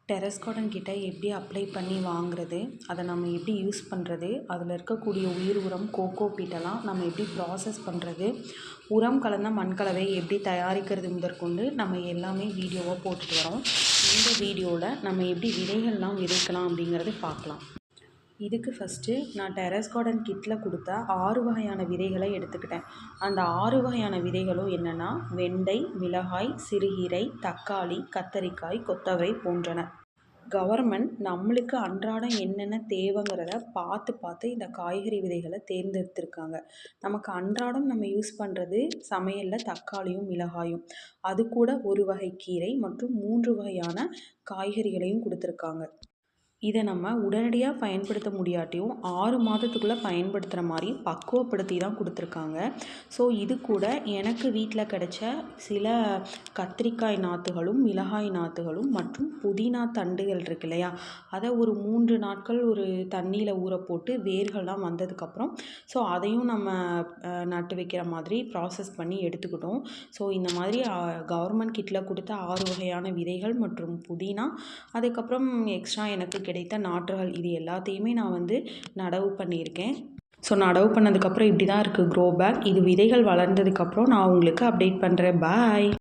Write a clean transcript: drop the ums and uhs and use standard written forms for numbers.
Terrace garden கிட்ட எப்படி apply பண்ணி வாங்குறது, அதை நம்ம எப்படி யூஸ் பண்ணுறது, அதில் இருக்கக்கூடிய உயிர் உரம் கோகோ பீட்டெல்லாம் நம்ம எப்படி ப்ராசஸ் பண்ணுறது, உரம் கலந்த மண்கலவை எப்படி தயாரிக்கிறது முதற்கொண்டு நம்ம எல்லாமே வீடியோவாக போட்டுட்டு வரோம். இந்த வீடியோவில் நம்ம எப்படி விதைகள்லாம் விதைக்கலாம் அப்படிங்கிறது பார்க்கலாம். இதுக்கு ஃபஸ்ட்டு நான் டெரஸ் கார்டன் கிட்டில் கொடுத்த 6 வகையான விதைகளை எடுத்துக்கிட்டேன். அந்த 6 வகையான விதைகளும் என்னென்னா வெண்டை, மிளகாய், சிறுகீரை, தக்காளி, கத்தரிக்காய், கொத்தவரை போன்றன. கவர்மெண்ட் நம்மளுக்கு அன்றாடம் என்னென்ன தேவைங்கிறத பார்த்து இந்த காய்கறி விதைகளை தேர்ந்தெடுத்திருக்காங்க. நமக்கு அன்றாடம் நம்ம யூஸ் பண்ணுறது சமையலில் தக்காளியும் மிளகாயும், அது கூட ஒரு வகை கீரை மற்றும் 3 வகையான காய்கறிகளையும் கொடுத்துருக்காங்க. இதை நம்ம உடனடியாக பயன்படுத்த முடியாட்டியும் 6 மாதத்துக்குள்ளே பயன்படுத்துகிற மாதிரி பக்குவப்படுத்தி தான் கொடுத்துருக்காங்க. ஸோ இது கூட எனக்கு வீட்டில் கிடைச்ச சில கத்திரிக்காய் நாற்றுகளும் மிளகாய் நாற்றுகளும் மற்றும் புதினா தண்டுகள் இருக்கு இல்லையா, அதை ஒரு 3 நாட்கள் ஒரு தண்ணியில் ஊற போட்டு வேர்கள்லாம் வந்ததுக்கப்புறம் ஸோ அதையும் நம்ம நட்டு வைக்கிற மாதிரி ப்ராசஸ் பண்ணி எடுத்துக்கிட்டோம். ஸோ இந்த மாதிரி கவர்மெண்ட் கிட்டில் கொடுத்த 6 வகையான விதைகள் மற்றும் புதினா, அதுக்கப்புறம் எக்ஸ்ட்ரா எனக்கு கிடைத்த நாற்றுகள், இது எல்லாத்தையுமே நான் நடவு பண்ணியிருக்கேன். ஸோ நடவு பண்ணதுக்கப்புறம் இப்படி தான் இருக்குது க்ரோ பேக். இது விதைகள் வளர்ந்ததுக்கப்புறம் நான் உங்களுக்கு அப்டேட் பண்ணுறேன். பாய்.